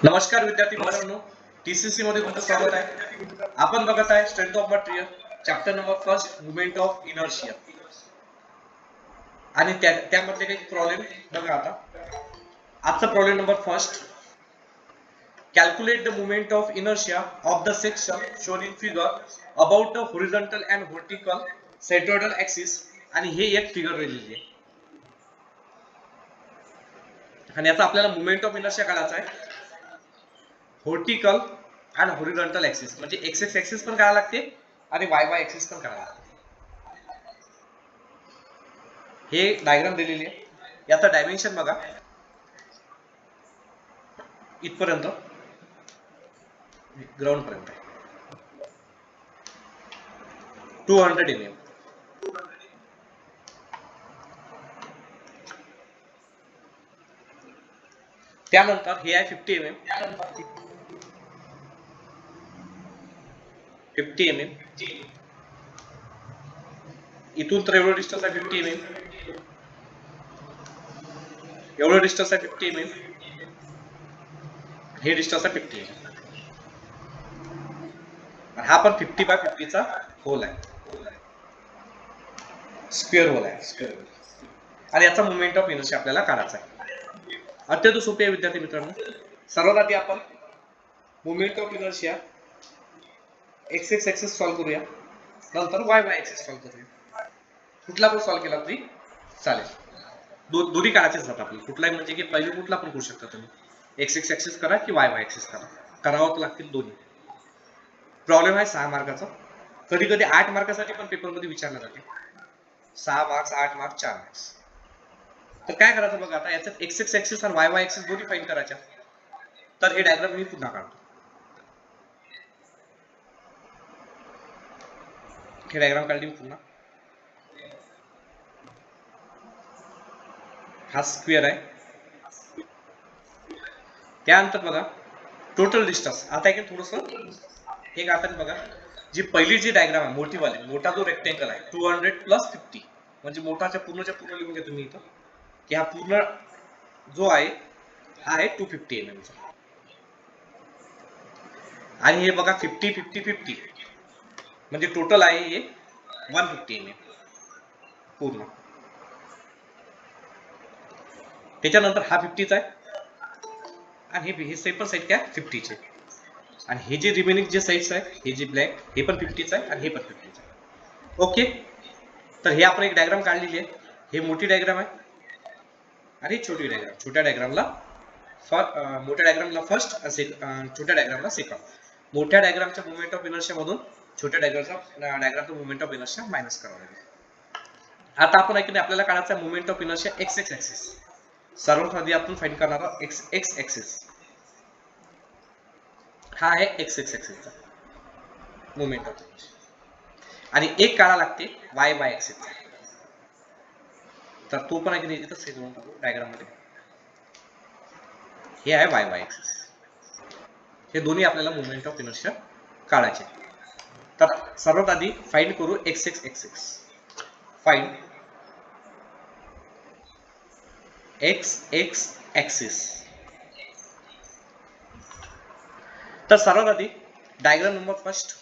नमस्कार विद्यार्थी मित्रांनो, टीसीसी मध्ये तुमचं स्वागत आहे. आपण बघत आहे strength of material chapter number first movement of inertia आणि त्यामध्ये काही प्रॉब्लेम बघा. आता आजचा problem number first, calculate the movement of inertia of the section shown in figure about the horizontal and vertical centroidal axis. आणि हे एक figure दिलेली आहे आणि याचा आपल्याला मुवमेंट ऑफ इनर्शिया काढायचा आहे. व्हर्टिकल आणि हॉरिझॉन्टल ऍक्सिस म्हणजे एक्स एक्स ऍक्सिस पण करायला लागते आणि वाय वाय ऍक्सिस पण करायला लागते. हे डायग्राम दिलेली आहे. याचा डायमेन्शन बघा, इथपर्यंत ग्राउंड पर्यंत 200 mm. त्यानंतर हे आहे 50 mm. इथून तर एवढं डिस्टन्स आहे 50 mm. एवढं डिस्टन्स आहे 50 mm. हे डिस्टन्स आहे 50 mm. हा पण 50 बाय 50 चा होल आहे, स्क्वेअर होल आहे, स्क्वेअर होल. आणि याचा मुवमेंट ऑफ इनर्शिया आपल्याला काढायचा आहे. अत्यंत सोपे आहे विद्यार्थी मित्रांनो. सर्वात आधी आपण movement of inertia x x axis solve करूया, नंतर वाय वाय ऍक्सिस सॉल्व करूया. कुठला पण सॉल्व केला तरी चालेल, दोन्ही काढायचेच असतात आपल्याला. कुठलाही म्हणजे की पहिले कुठला पण करू शकता तुम्ही, एक्स एक्स ऍक्सिस करा की वाय वाय ऍक्सिस करा, करावं तर लागतील दोन्ही. प्रॉब्लेम आहे 6 मार्काचा, कधी कधी 8 मार्कासाठी पण पेपर मध्ये विचारला जाते. 6 मार्क्स, 8 मार्क्स, 4 मार्क्स. तर काय करायचं बघा, आता याच्यात एक्स एक्स ऍक्सिस आणि वाय वाय ऍक्सिस दोन्ही फाइंड करायच्या. तर हे डायग्राम मी पुन्हा काढतो. हे डायग्राम काढली मी पुन्हा. हा स्क्वेअर आहे. त्यानंतर बघा टोटल डिस्टन्स. आता एक थोडस हे काढताना बघा, जी पहिली जी डायग्राम आहे मोठीवाली, मोठा जो रेक्टेंगल आहे 200 + 50 म्हणजे मोठाच्या पूर्णच्या पूर्ण लिहून घ्या तुम्ही इथं की हा पूर्ण जो आहे हा आहे 250 mm चा. आणि हे बघा 50 50 50 म्हणजे टोटल आहे हे 150 mm पूर्ण. त्याच्यानंतर हा 50 चा आहे आणि हे सेपन साईड काय 50 चे. आणि हे जे रिमेनिंग जे साइड्स आहे, हे जे ब्लॅक, हे पण 50 चा आहे आणि हे पण 50 चा आहे. ओके, तर हे आपण एक डायग्राम काढलेली आहे. हे मोठी डायग्राम आहे आणि छोटी डायग्राम. छोट्या डायग्रामला मोठ्या डायग्रामला फर्स्ट, छोट्या डायग्रामला सेकंड. मोठ्या डायग्रामच्या मुवमेंट ऑफ इनर्शिया मधून छोट्या डायग्रामचा मुवमेंट ऑफ इनर्शिया मायनस करावा लागेल. आता आपण ऐकले आपल्याला काढायचा movement of inertia x x axis. सर्वात आधी आपण फाइंड करणार आहोत एक्स एक्स ऍक्सिस. हा आहे एक्स एक्स ऍक्सिसचा मुवमेंट ऑफ इनर्शिया. आणि एक काढा लागते वाय वाय ऍक्सिसचा. तर तो पण आहे इथं सेट करून टाकू डायग्राम मध्ये. हे आहे वाय वाय ऍक्सिस. हे दोन्ही आपल्याला मुवमेंट ऑफ इनर्शिया काढायचे. तर सर्वात आधी फाइंड करू x x axis. Find x x axis. तर सर्वात आधी डायग्राम नंबर फर्स्ट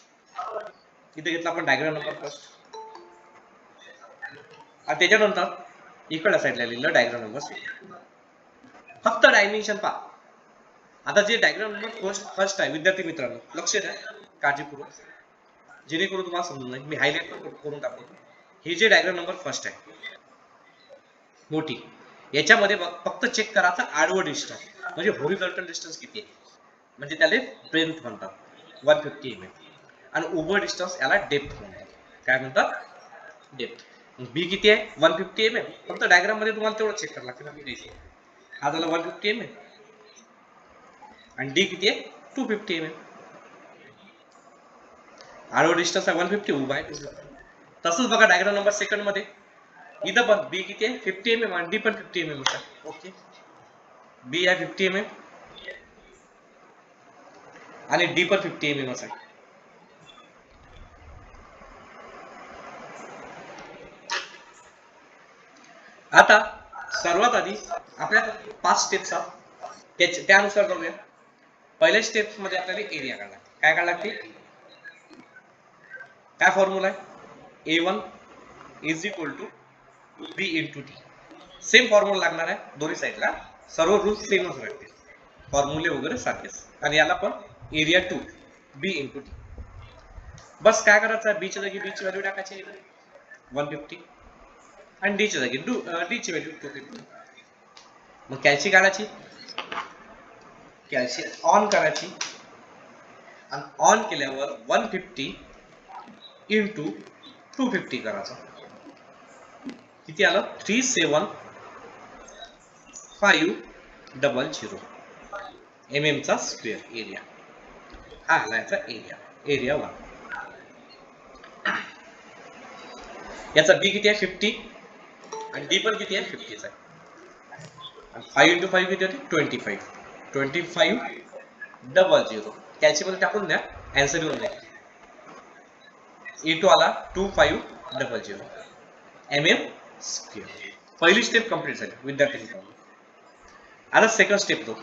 इथे घेतला आपण, डायग्राम नंबर फर्स्ट. आणि त्याच्यानंतर इकडल्या साईडला लिहिलं डायग्राम नंबर सेकंड. फक्त डायमेन्शन पहा. आता जे डायग्राम नंबर फर्स्ट आहे विद्यार्थी मित्रांनो, लक्ष द्या काळजीपूर्वक, जेणेकरून तुम्हाला समजून जाईल. मी हायलाइट पण करून टाकतो. हे जे डायग्राम नंबर फर्स्ट आहे मोठी, याच्यामध्ये फक्त चेक करायचा आडवं डिस्टन्स म्हणजे हॉरिझॉन्टल डिस्टन्स किती आहे, म्हणजे त्याला ब्रेथ म्हणतात 150 mm. आणि उभं डिस्टन्स याला डेप्थ म्हणतात. काय म्हणतात? डेप्थ. बी किती आहे 150 mm. फक्त डायग्राम मध्ये तुम्हाला तेवढं चेक करावं लागतं. हा झाला 150 mm आणि डी किती आहे 250 mm. आडवं डिस्टन्स आहे 150, उभा आहे 250. तसंच बघा डायग्राम नंबर सेकंड मध्ये इथं पण बी किती आहे 50 mm आणि डी पण 50 mm आहे. ओके, बी आहे 50 mm आणि डी पण 50 mm आहे. आता सर्वात आधी आपल्या 5 स्टेप्स आहेत, त्यानुसार करूया. पहिल्या स्टेप मध्ये आपल्याला एरिया काढायला लागते. काय काढायला लागते? काय फॉर्म्युला आहे? A1 is equal to B into T. Same formula लागणार आहे दोन्ही साईडला, सर्व रूल्स सेमच राहतील, फॉर्म्युले वगैरे सारखेच. आणि याला पण एरिया 2 B इंटू टी. बस काय करायचं आहे, बीच्या जागी बीची व्हॅल्यू टाकायची 150 आणि डीच्या जागी डीची व्हॅल्यू 250. मग कॅल्सी काढायची, कॅल्सी ऑन करायची आणि ऑन केल्यावर 150 इंटू 250 करायचं. किती आलं? 37500 mm चा स्क्वेअर एरिया. हा आला याचा एरिया, एरिया 1. याचा बी किती आहे? 50 आणि डी पण किती आहे? 50 आहे. 5 इंटू 5 किती होते? 25. 2500 कॅल्सी मध्ये टाकून द्या, आन्सर येऊन जाईल. E2 आला 2500 mm स्क्वेअर. पहिली स्टेप कंप्लीट झाली विद्यार्थी मित्रांनो. आता सेकंड स्टेप दो.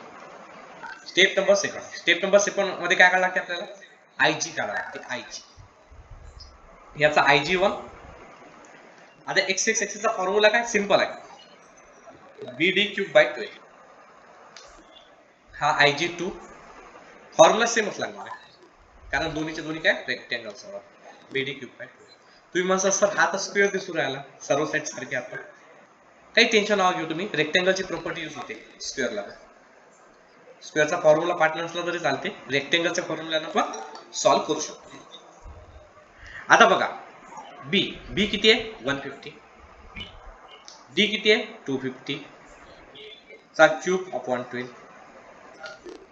Step number second. Step number second मध्ये काय काढायला लागते आपल्याला? IG काढायला लागते. IG. याचा IG1. आता x चा फॉर्म्युला काय? सिंपल आहे, BD³/12. हा IG2 फॉर्म्युला सेमच लागणार आहे, कारण दोन्हीचे दोन्ही काय? रेक्टँगल्स आहेत. BD³/12. तुम्ही म्हणता सर हा तर स्क्वेअर दिसून राहिला, सर्व साईड सारखे आता. काही टेन्शन नका घेऊ तुम्ही, रेक्टँगलची प्रॉपर्टी यूज होते स्क्वेअरला. स्क्वेअरचा फॉर्म्युला पाठ नसला तरी चालते, रेक्टँगलच्या फॉर्म्युल्यानं पण सॉल्व्ह करू शकतो. आता बघा, बी किती आहे? 150. डी किती आहे? 250 चा क्यूब अपॉन 12.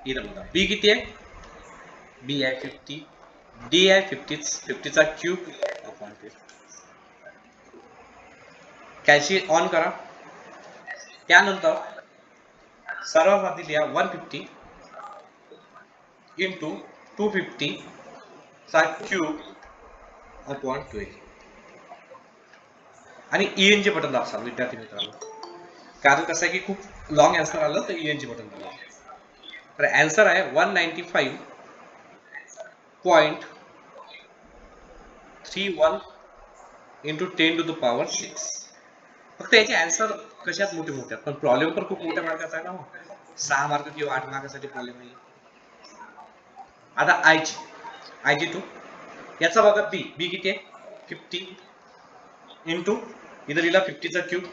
इथं बघा, बी किती आहे? बी आहे 50, डी आहे 50 चा क्यूब अपॉन 12. कॅल्सी ऑन करा. त्यानंतर सर्वात आधी लिहा 150 इंटू 250 चा क्यूब अपॉन 12 आणि ENG बटन दाबा विद्यार्थी मित्रांनो, कारण कसं आहे की खूप लॉंग आन्सर आलं तर ENG बटन दाबा. तर आन्सर आहे 195.31 इंटू 10⁶. फक्त याचे आन्सर कशात मोठे मोठे, पण प्रॉब्लेम पण खूप मोठ्या मार्काचा आहे ना, 6 मार्क किंवा 8 मार्कासाठी प्रॉब्लेम आहे. आता IG2 याचा बघा, बी किती आहे? 50 इंटू इथं लिहिला 50 चा क्यूब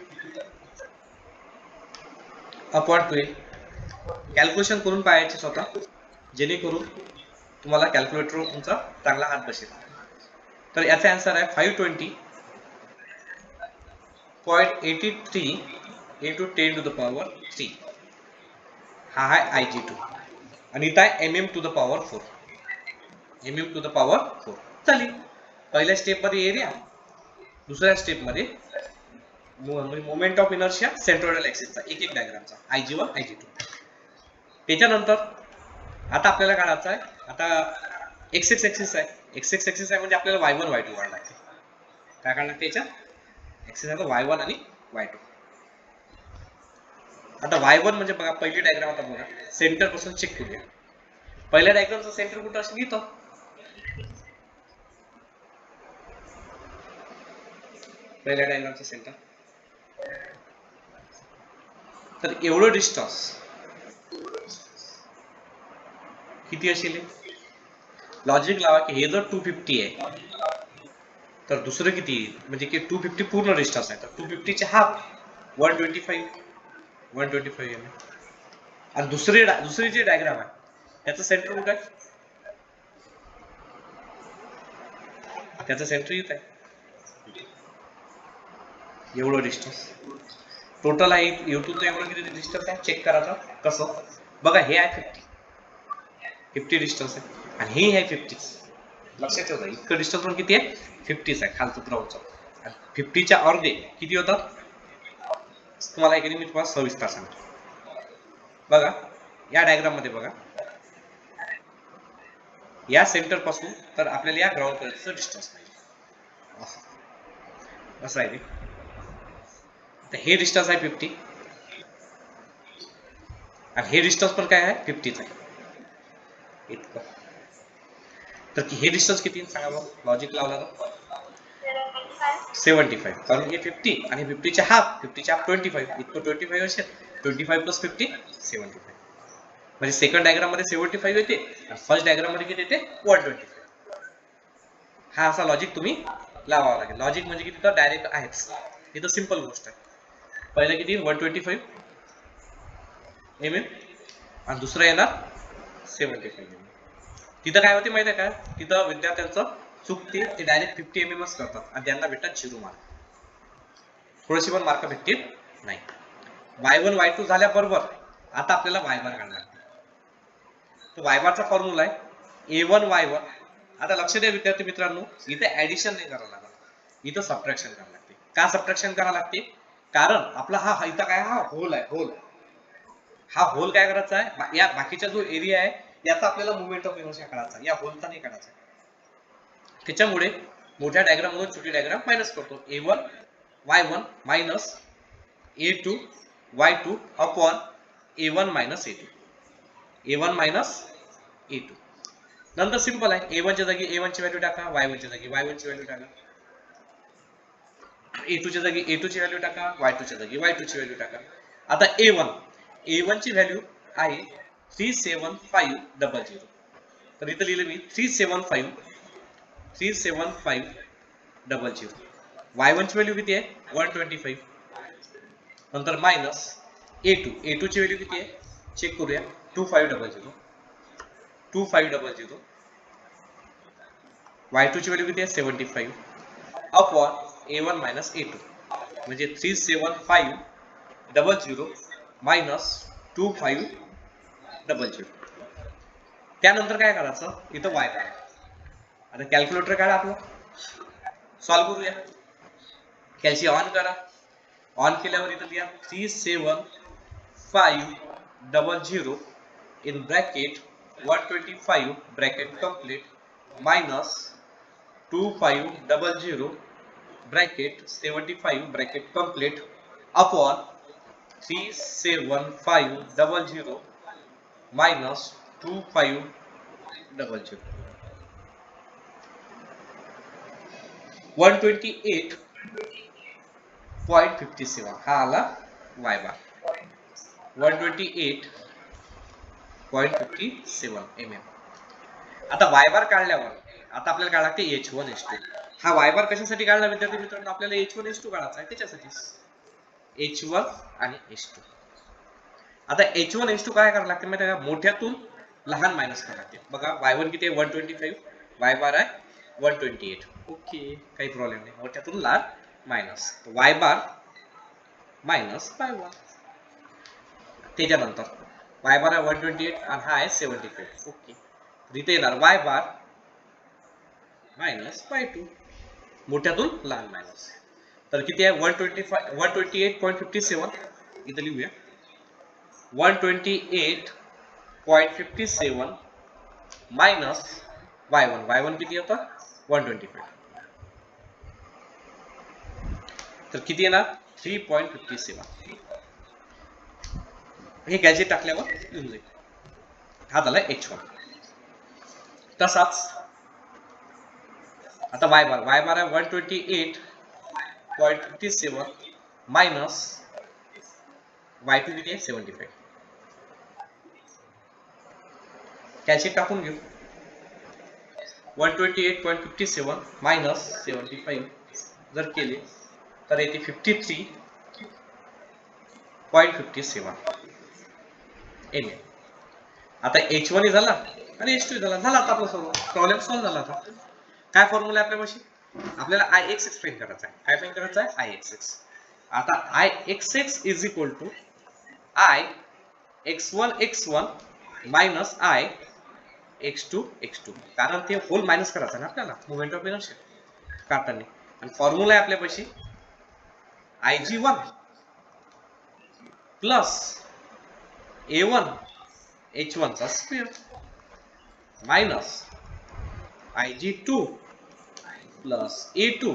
अपॉन 12. कॅल्क्युलेशन करून पाहायचे स्वतः, जेणेकरून तुम्हाला कॅल्क्युलेटरवर तुमचा चांगला हात बसेल. तर याचा आन्सर आहे 520.83 इंटू 10⁻3. हा आहे IG2 आणि इथं आहे mm⁴. mm⁴ चालेल. पहिल्या स्टेप मध्ये एरिया, दुसऱ्या स्टेप मध्ये मोमेंट ऑफ इनर्शिया सेंट्रोइडल ऍक्सिसचा एक एक डायग्रामचा IG1 IG2. त्याच्यानंतर आता आपल्याला काढायचं आहे, आता x ऍक्सिस आहे. x ऍक्सिस आहे म्हणजे आपल्याला y1 y2 काढायला लागते. काय काढायला लागते याच्यात? ऍक्सिस आहे y1 आणि y2. आता y1 म्हणजे बघा, पहिली डायग्राम आता बघा, सेंटर पासून चेक करूया. पहिल्या डायग्रामचं सेंटर कुठं असेल? इथं. पहिल्या डायग्रामचं सेंटर. तर एवढं डिस्टन्स किती असेल? लॉजिक लावा की हे जर 250 आहे तर दुसरं किती येईल? म्हणजे की 250 पूर्ण डिस्टन्स आहे, तर 250 चे हाफ 125 mm. आणि दुसरी जी डायग्राम आहे त्याचं सेंटर कुठं आहे? त्याचं सेंटर इथं आहे. एवढं डिस्टन्स टोटल आहे. युट्यूबचं एवढं किती डिस्टन्स आहे चेक करायचं. कसं बघा, हे आहे 50 डिस्टन्स आहे आणि हे आहे 50. लक्षात ठेवा, इतकं डिस्टन्स पण किती आहे? 50 आहे खालचं ग्राउंडचं. 50च्या अर्धे किती होतात? तुम्हाला एक मी तुम्हाला सविस्तर सांगतो. बघा या डायग्राम मध्ये बघा, या सेंटर पासून तर आपल्याला या ग्राउंड पर्यंतचं डिस्टन्स पाहिजे. असं आहे ते. तर हे डिस्टन्स आहे 50 आणि हे डिस्टन्स पण काय आहे? 50 आहे. इतकं. तर हे डिस्टन्स किती सांगा मग लॉजिक लावला तर 75, कारण हे 50 आणि 50चे हाफ 25 इतकं 25 असेल. 25 प्लस 50 75. म्हणजे सेकंड डायग्राम मध्ये 75 येते आणि फर्स्ट डायग्राम मध्ये किती येते 125. हा असा लॉजिक तुम्ही लावावा लागेल. लॉजिक म्हणजे किती तर डायरेक्ट आहेच, ही तर सिंपल गोष्ट आहे. पहिलं किती 125 mm आणि दुसरं येणार 75 mm. तिथं काय होते माहिती आहे का, तिथं विद्यार्थ्यांचं चुकते, ते डायरेक्ट 50 mm करतात आणि त्यांना भेटतात 0 मार्क. थोडेसे पण मार्क भेटतील नाही. y1 y2 झाल्याबरोबर आता आपल्याला y बार काढायला लागते. तो y बारचा फॉर्म्युला आहे a1 y1. आता लक्ष द्या विद्यार्थी मित्रांनो, इथे ऍडिशन नाही करावं लागत, इथं सबट्रॅक्शन करावं लागते. का सबट्रॅक्शन करावं लागते, कारण आपला हा इथं काय हा होल आहे, होल. हा होल काय करायचा आहे, या बाकीचा जो एरिया आहे याचा आपल्याला मुवमेंट ऑफ इनर्शिया काढायचा, या होलचा नाही काढायचा. त्याच्यामुळे मोठ्या डायग्राम मधून छोटी डायग्राम मायनस करतो. a1 y1 minus a2 y2 upon a1 minus a2, a1 minus a2. नंतर सिंपल आहे, a1 च्या जागी a1 ची व्हॅल्यू टाका, y1 च्या जागी y1 ची व्हॅल्यू टाका, a2 च्या जागी a2 ची व्हॅल्यू टाका, y2 च्या जागी y2 ची व्हॅल्यू टाका. आता a1 ची व्हॅल्यू आहे 37500. तर इथं लिहिलं मी 37500. y1 ची व्हॅल्यू किती आहे 125. नंतर मायनस a2 ची व्हॅल्यू किती आहे चेक करूया 2500. y2 ची व्हॅल्यू किती आहे 75 अपॉन a1 मायनस a2 म्हणजे 37500 मायनस 2500. त्यानंतर काय करायचं, इथं y काढा. आता कॅल्क्युलेटर काढा आपलं, सॉल्व करूया. कॅल्शियम ऑन करा. ऑन केल्यावर इथं लिहा 37500 in bracket 125 bracket complete minus 2500 bracket 75 bracket complete upon 37500 minus 2500. 128.57 हा आला y बार. 128.57 mm. आता y बार काढल्यावर आता आपल्याला काढायला लागते h1 h2. हा y बार कशासाठी काढला विद्यार्थी मित्रांनो, आपल्याला h1 h2 काढायचा आहे त्याच्यासाठी. h1 आणि h2. आता h1 h2 काय करायला लागते माहिती आहे का, मोठ्यातून लहान मायनस करायला लागते. बघा y1 किती आहे 125, y बार आहे 128. ओके, काही प्रॉब्लेम नाही. मोठ्यातून लहान मायनस y बार मायनस y1. त्याच्यानंतर y बार आहे 128 आणि हा आहे 75. ओके, इथे येणार y बार मायनस y2, मोठ्यातून लहान मायनस. तर किती आहे 128.57. इथे लिहूया 128.57 मायनस y1 किती होता 125. तर किती येणार 3.57. हे गॅजेट टाकल्यावर येऊन जाईल. हा झाला h1. तसाच आता y बार आहे 128.57 मायनस y2 किती आहे 75. कॅल्शियम टाकून घेऊ 128.57 मायनस 75 जर केले तर येते 53.57 mm. आता h1 झाला आणि h2 झाला. आता आपला प्रॉब्लेम सॉल्व्ह झाला. आता काय फॉर्म्युला आहे आपल्यापाशी, आपल्याला ix एक्सप्लेन करायचा आहे. काय एक्सप्लेन करायचं आहे ix. आता ix is equal to i x1 minus i x2, कारण ते होल मायनस करायचं ना आपल्याला मोमेंट ऑफ इनर्शिया काढताना. आणि फॉर्म्युला आहे आपल्यापाशी ig1 प्लस a1 h1 चा square minus ig2 plus a2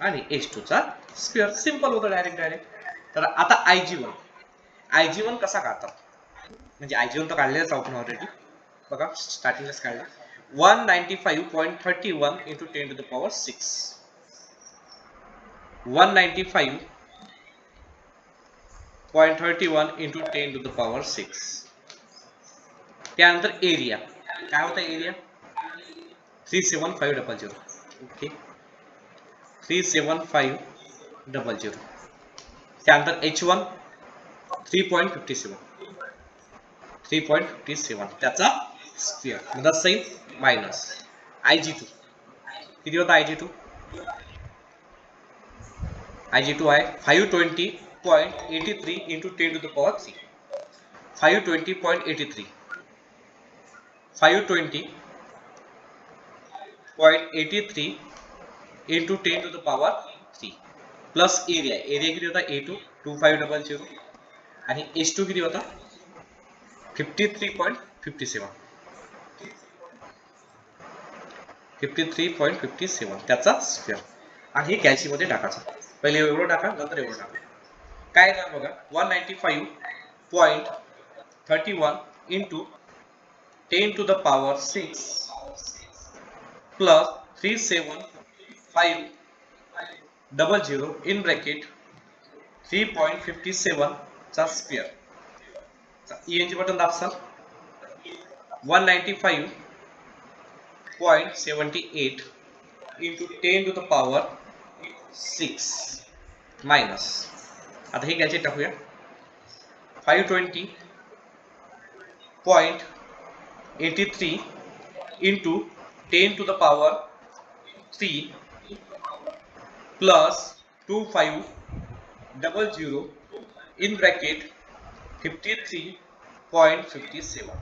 आणि h2 चा स्क्वेअर. सिंपल होतं डायरेक्ट. तर आता ig1 कसा काढतात, म्हणजे ig1 तर काढलेलाच आपण ऑलरेडी. बघा स्टार्टिंगलाच काढला 195.31 into 10 to the power 6 195.31 into 10 to the power 6 त्यानंतर एरिया काय होता एरिया 37500 ओके 37500 त्यानंतर H1 3.57 त्याचा स्क्वेअर म्हणजे सही मायनस Ig2 किती होता Ig2 आहे 520.83 into 10 to the power 3 520.83 into 10 to the power 3 plus area किती होता A2 2500 आणि H2 किती होता 53.57 त्याचा स्क्वेअर आणि हे कॅल्सी मध्ये टाकायचं पहिले एवढं टाका नंतर एवढं टाका काय येणार बघा 195.31 into 10 to the power 6 plus 37500 in bracket 3.57 चा square ENG button दाबसाल 195.78 into 10 to the power 6 minus आता हे कॅल्सी टाकूया 520.83 into 10 to the power 3 plus 2500 in bracket 53.57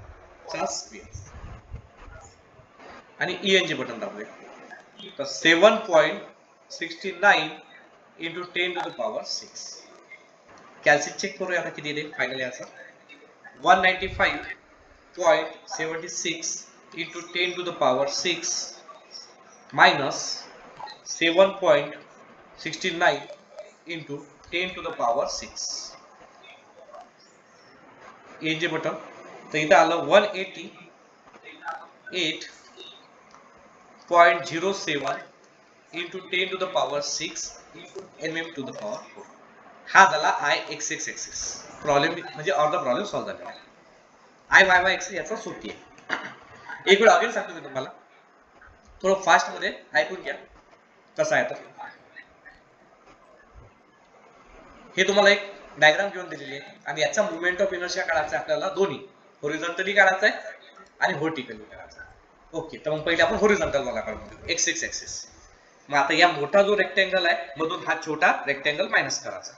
चा स्क्वेअर आणि ENG बटन दाबूया तर 7.69 into 10 to the power 6 कॅल्सी check करूया आता किती येते finally answer 195.76 into 10 to the power 6 minus 7.69 into 10 to the power 6 ENG button तर इथं आलं 188.07 into 10 to the power 6 mm to the power 4 हा झाला IXX एक्सिस प्रॉब्लेम म्हणजे अर्धा प्रॉब्लेम सॉल्व्ह झालेला आहे IYY एक्सिस याचा सूत्र आहे एक वेळ अगेन सांगतो मी तुम्हाला थोडं फास्ट मध्ये ऐकून घ्या कसं आहे तर हे तुम्हाला एक डायग्राम घेऊन दिलेली आहे आणि याचा मोमेंट ऑफ इनर्शिया काढायचा आपल्याला दोन्ही हॉरिझॉन्टली काढायचा आहे आणि व्हर्टिकली काढायचा आहे ओके तर मग पहिले आपण हॉरिझॉन्टल वाला काढून एक्स एक्सिस मग आता या मोठा जो रेक्टेंगल आहे मधून हा छोटा रेक्टेंगल मायनस करायचा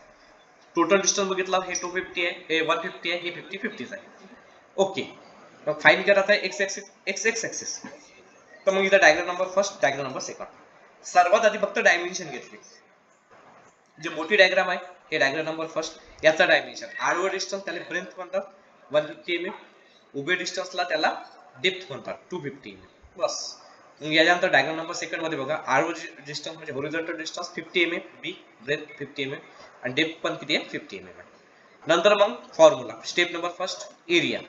टोटल डिस्टन्स बघितला हे 250 आहे हे 150 आहे हे 50 आहे ओके मग फाइंड करायचा आहे एक्स एक्सिस तर मग इथं diagram number first diagram number second सर्वात आधी फक्त डायमेन्शन घेतली जे मोठी डायग्राम आहे हे डायग्राम नंबर फर्स्ट याचा डायमेन्शन आडवं डिस्टन्स त्याला ब्रेथ म्हणतात 150 mm उभे डिस्टन्सला त्याला डेप्थ म्हणतात 250 mm बस मग याच्यानंतर डायग्राम नंबर सेकंड मध्ये बघा आडवं डिस्टन्स म्हणजे horizontal distance 50 mm B breadth 50 mm आणि डेप्थ पण किती आहे 50 mm आहे नंतर मग formula step number first area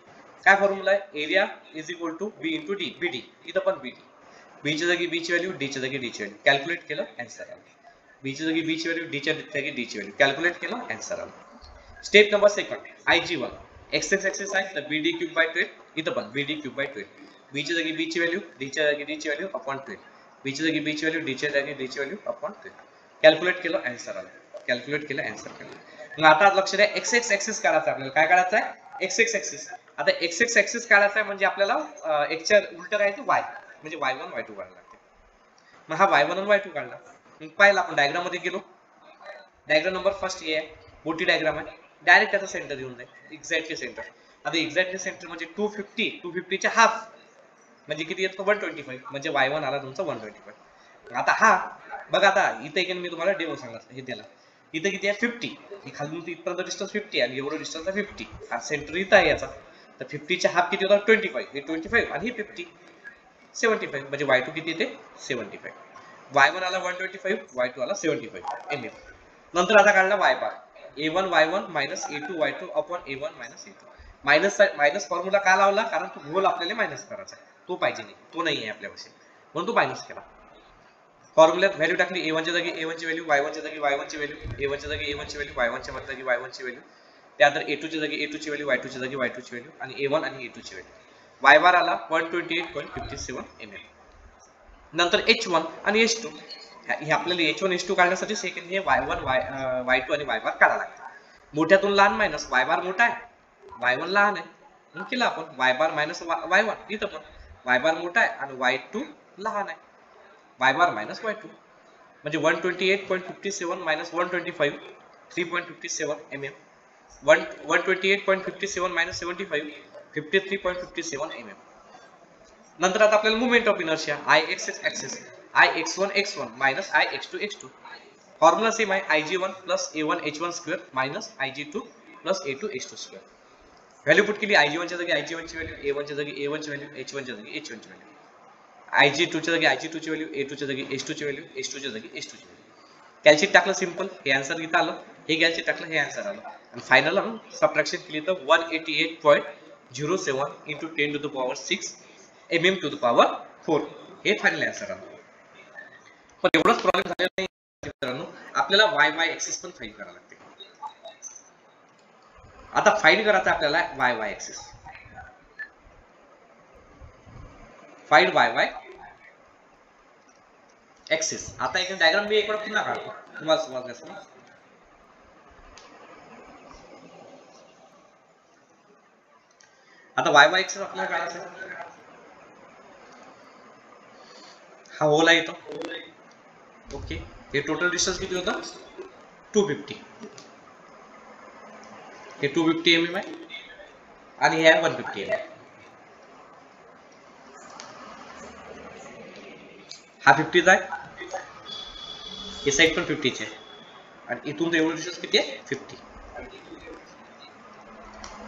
काय फॉर्म्युला आहे area is equal to B into D BD इथं पण बीडी बीच्या जागी बीची व्हॅल्यू डीच्या जागी डीची व्हॅल्यू कॅल्क्युलेट केलं आन्सर आला बीच्या जागी बीची व्हॅल्यू डीच्या जागी डीची व्हॅल्यू कॅल्क्युलेट केलं आन्सर आला step number second IG1 x axis आहे तर BD क्यूब बाय 12 इथं पण BD क्यूब बाय 12 बीच्या जागी बीची व्हॅल्यू डीच्या जागी डीची व्हॅल्यू अपॉन 12 बीच्या जागी बीची व्हॅल्यू डीच्या जागी डीची व्हॅल्यू अपॉन 12 कॅल्क्युलेट केलं आन्सर आला कॅल्क्युलेट केलं आन्सर केलं मग आता लक्ष द्या एक्स एक्सिस काढायचा आपल्याला काय काढायचं आहे एक्स एक्सिस आता एक्स एक्सिस काढायचा आहे म्हणजे आपल्याला एक्सच्या उलट करायचं y म्हणजे y1 y2 काढायला लागते मग हा y1 आणि y2 काढला मग पाहिलं आपण डायग्राम मध्ये गेलो डायग्राम नंबर फर्स्ट हे आहे मोठी डायग्राम आहे डायरेक्ट त्याचा सेंटर येऊन जाईल एक्झॅक्टली सेंटर आता एक्झॅक्टली सेंटर म्हणजे 250 चे हाफ म्हणजे किती येतो 125 म्हणजे y1 आला तुमचा 125 आता हा बघा आता इथे एक मी तुम्हाला डेमो सांगितलं हे त्याला इथे किती आहे 50 ही खालून इथपर्यंत डिस्टन्स 50 आणि एवढं डिस्टन्स आहे 50 आणि सेंटर इथं आहे याचा तर 50 चे हाफ किती होता 25 हे 25 आणि हे 50 75 म्हणजे y2 किती येते 75 y1 आला 125 y2 आला 75 mm नंतर आता काढला y बार a1 y1 minus a2 y2 upon a1 minus a2 minus formula का लावला, कारण तो होल आपल्याला मायनस करायचा आहे, तो पाहिजे नाही, तो नाही आहे आपल्यापाशी, म्हणून तो मायनस केला. फॉर्म्युल्यात व्हॅल्यू टाकली, a1 च्या जागी a1 ची व्हॅल्यू, y1 च्या जागी y1 ची व्हॅल्यू, a1 च्या जागी a1 ची व्हॅल्यू, y1 च्या जागी y1 ची व्हॅल्यू, त्यानंतर a2 च्या जागी a2 ची व्हॅल्यू, y2 च्या जागी y2 ची व्हॅल्यू, आणि a1 आणि a2 ची व्हॅल्यू. y बार आला 128.57 mm. नंतर h1 आणि h2, हे आपल्याला h1 h2 काढण्यासाठी सेकंड हे y1 y2 आणि y बार काढायला लागतात. मोठ्यातून लहान मायनस, y बार मोठा आहे y1 लहान आहे, म्हणून केला आपण y बार मायनस y1. इथं पण y बार मोठा आहे आणि y2 लहान आहे, y बार मायनस y2, म्हणजे 128.57 मायनस 125 3.57 mm, 128.57 मायनस 75 53.57 mm. नंतर आता आपल्याला moment of inertia I axis I x1 x1 minus I x2 x2. Formula same आहे, Ig1 plus A1 H1 square minus Ig2 plus A2 H2 square. Value put केली, Ig1 च्या जागी Ig1 ची value, A1 च्या जागी A1 ची value, H1 च्या जागी H1 ची व्हॅल्यू, Ig2 च्या जागी Ig2 ची व्हॅल्यू, A2 च्या जागी H2 ची व्हॅल्यू, H2 च्या जागी H2 ची व्हॅल्यू. कॅल्शियम टाकलं सिंपल, हे आन्सर इथं आलं, हे कॅल्शियम टाकलं, हे आन्सर आलं, आणि फायनल आपण सबट्रॅक्शन केली तर 188.07 into 10 to the power 6 mm to the power 4, हे फायनल आन्सर आलं. पण एवढंच प्रॉब्लेम झालेला नाही मित्रांनो, आपल्याला y एक्सिस पण फाइंड करायला लागते. आता फाइंड करायचं आपल्याला y axis. Find y axis. आता एक डायग्राम मी एक वेळा पुन्हा काढतो तुम्हाला समजण्यासाठी. आता y एक्सिस आपल्याला काढायचं आहे. हा होल आहे इथं, ओके. हे टोटल डिस्टन्स किती होतं, 250. हे 250 mm आहे आणि हे 150 mm. हा 50 आहे, हे साइड पण 50 आहे, आणि इथून तर एवढं डिस्टन्स किती आहे 50,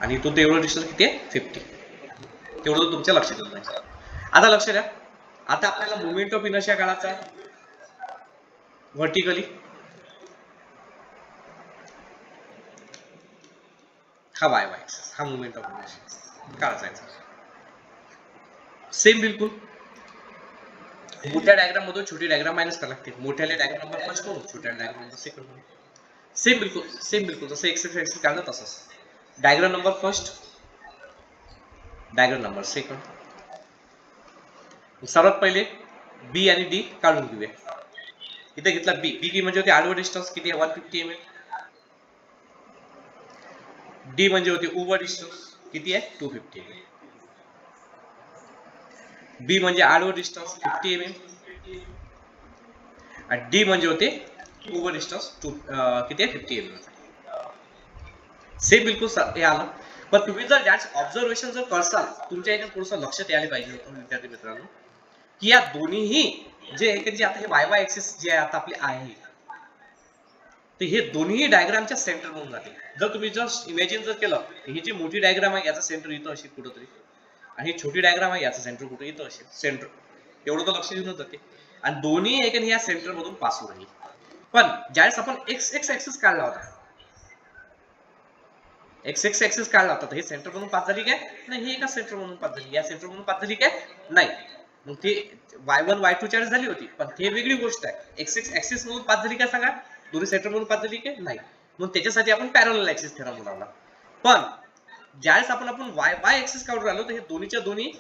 आणि इथून तर एवढं डिस्टन्स किती आहे 50. तेवढं तुमच्या लक्षात येईल पाहिजे. आता लक्ष द्या, आता आपल्याला मोमेंट ऑफ इनर्शिया काढायचा आहे व्हर्टिकली. हा y एक्सिस, हा मोमेंट ऑफ इनर्शिया काढायचा आहे. सेम बिलकुल मोठ्या डायग्राम मधून छोटी डायग्राम मायनस करावी लागते. मोठ्याला डायग्राम नंबर फर्स्ट करू, छोट्या डायग्राम नंबर सेकंड करू. सेम बिलकुल जसं एक्सिस काढलं तसंच. Diagram number first, diagram number second. सर्वात पहिले बी आणि डी काढून घेऊया. इथे घेतला बी, बी म्हणजे होते आडवं डिस्टन्स किती आहे 150 mm. डी म्हणजे होते उभं डिस्टन्स किती आहे 250 mm. बी म्हणजे आडवं डिस्टन्स 50 mm आणि डी म्हणजे होते उभं डिस्टन्स किती आहे 50 mm. सेम बिलकुल हे आलं. पण तुम्ही जर ज्याच ऑब्झर्वेशन जर करसाल, तुमच्या याच्यात थोडंसं लक्षात यायला पाहिजे विद्यार्थी मित्रांनो, की या दोन्हीही जे आता हे y एक्सिस जे आहे आता आपले आहे, तर हे दोन्ही डायग्रामच्या सेंटर म्हणून जाते. जर तुम्ही जस्ट इमॅजिन जर केलं, ही जी मोठी डायग्राम आहे याचा सेंटर इथं असेल कुठंतरी, आणि ही छोटी डायग्राम आहे याचा सेंटर कुठे इथं असेल, सेंटर एवढं तर लक्ष देऊन जाते. आणि दोन्ही एक या सेंटर मधून पास होत राहील. पण ज्यावेळेस आपण एक्स एक्सिस काढला होता, एक्स एक्सिस काढला होता, तर हे सेंटर मधून पास झाली काय नाही, हे एका सेंटर मधून पास झाली, या सेंटर मधून पास झाली काय नाही. मग ते y1 y2 च्या झाली होती, पण ते वेगळी गोष्ट आहे. एक्स एक्सिस मधून पास झाली काय सांगा, दोन्ही सेंटर मधून पास झाली काय नाही. मग त्याच्यासाठी आपण पॅरलल एक्सिस थेरम लावला. पण ज्यावेळेस आपण y एक्सिस काढून राहिलो, तर हे दोन्हीच्या दोन्ही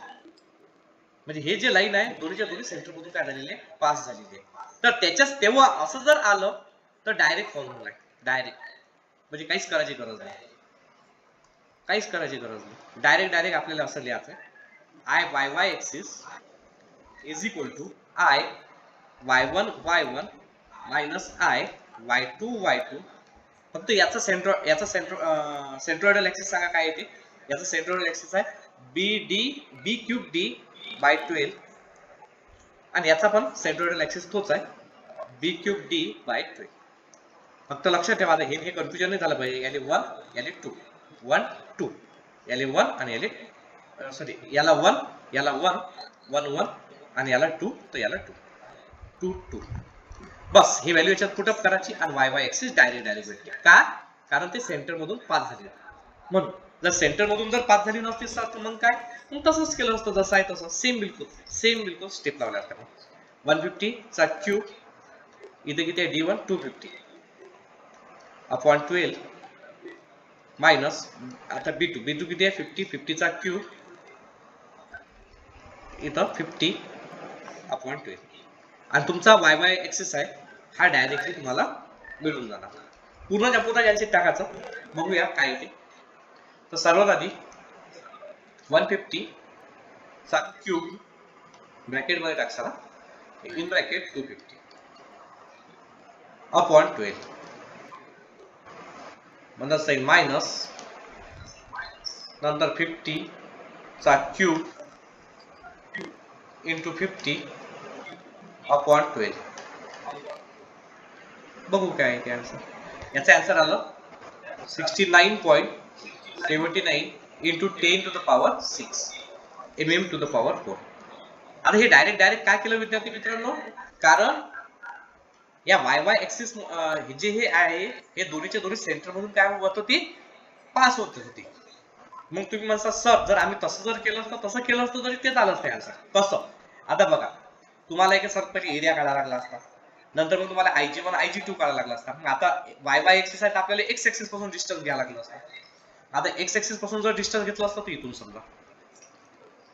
म्हणजे हे जे लाईन आहे दोन्हीच्या दोन्ही सेंटर मधून काय झालेले पास झालेले. तर त्याच्याच तेव्हा असं जर आलं तर डायरेक्ट फॉर्म्युला आहे, डायरेक्ट म्हणजे काहीच करायची गरज नाही, काहीच करायची गरज नाही. डायरेक्ट आपल्याला असं लिहायचं आहे, I y axis is equal to I y1 y1 minus I y2 y2. फक्त याचा सेंट्रोइडल एक्सिस सांगा काय येते. याचा सेंट्रोइडल एक्सिस आहे b क्यूब d बाय 12, आणि याचा पण सेंट्रोइडल एक्सिस तोच आहे b क्यूब d बाय 12. फक्त लक्षात ठेवा, हे कन्फ्युजन नाही झालं पाहिजे. याले 1 याले 2, 1 2 याले 1 आणि याले सॉरी याला 1 याला 1 1 1 आणि याला 2, तर याला 2 2 2. बस ही व्हॅल्यू याच्यात पुटअप करायची आणि y एक्सिस डायरेक्ट भेटते. का? कारण ते सेंटर मधून पास झाले म्हणून. जर सेंटर मधून जर पास झाली नसती सर तर मग काय, मग तसंच केलं असतं जसं आहे तसं, सेम बिलकुल स्टेप लावल्या असत्या. 150 चा क्यूब इथे किती आहे d1 250 अपॉन 12 मायनस आता b2 किती आहे 50 चा क्यूब इथं 50 अपॉन 12 आणि तुमचा y एक्सिस आहे हा डायरेक्टली तुम्हाला मिळून जाणार. पूर्णच्या पूर्ण यांचे टाकायचं, बघूया काय येते. तर सर्वात आधी 150 चा क्यूब ब्रॅकेट मध्ये टाकसाला इन ब्रॅकेट 250 अपॉन 12 म्हणजे साइन मायनस नंतर 50 चा क्यूब इंटू 50 अपॉन 12. बघू काय आहे ते आन्सर. याचा आन्सर आलं 69.79 into 10 to the power 6 mm to the power 4. आता हे डायरेक्ट काय केलं विद्यार्थी मित्रांनो, कारण या y एक्सिस जे हे आहे हे दोन्हीच्या दोन्ही सेंटर मधून काय होत होती, पास होत होती. मग तुम्ही म्हणता सर जर आम्ही तसं जर केलं असतं तसं केलं असतं तरी ते झालं असतं आन्सर. कसं, आता बघा तुम्हाला एक सर पहिले एरिया काढायला लागला असता, नंतर मग तुम्हाला IG1 IG2 काढायला लागला असता. मग आता y एक्सिस आहे तर आपल्याला x एक्सिस पासून डिस्टन्स घ्यायला लागलं असतं. आता x एक्सिस पासून जर डिस्टन्स घेतलं असतं तर इथून समजा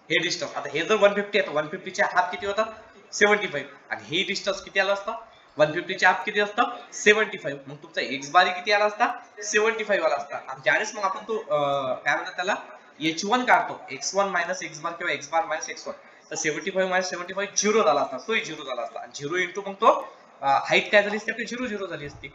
हे डिस्टन्स, आता हे जर 150 आहे तर 150 चे हाफ किती होतात 75 आणि हे डिस्टन्स किती आलं असतं 150 चे हाफ किती असतं 75. मग तुमचा x बारी किती आला असता 75 वाला असता. आणि ज्यावेळेस मग आपण तो काय म्हणतात त्याला h1 काढतो, x1 मायनस x बार किंवा x बार मायनस x1, तर 75 मायनस 75 0 झाला असता, तोही 0 झाला असता. आणि 0 इंटू मग तो हाईट काय झाली असते आपली 0 झाली असती.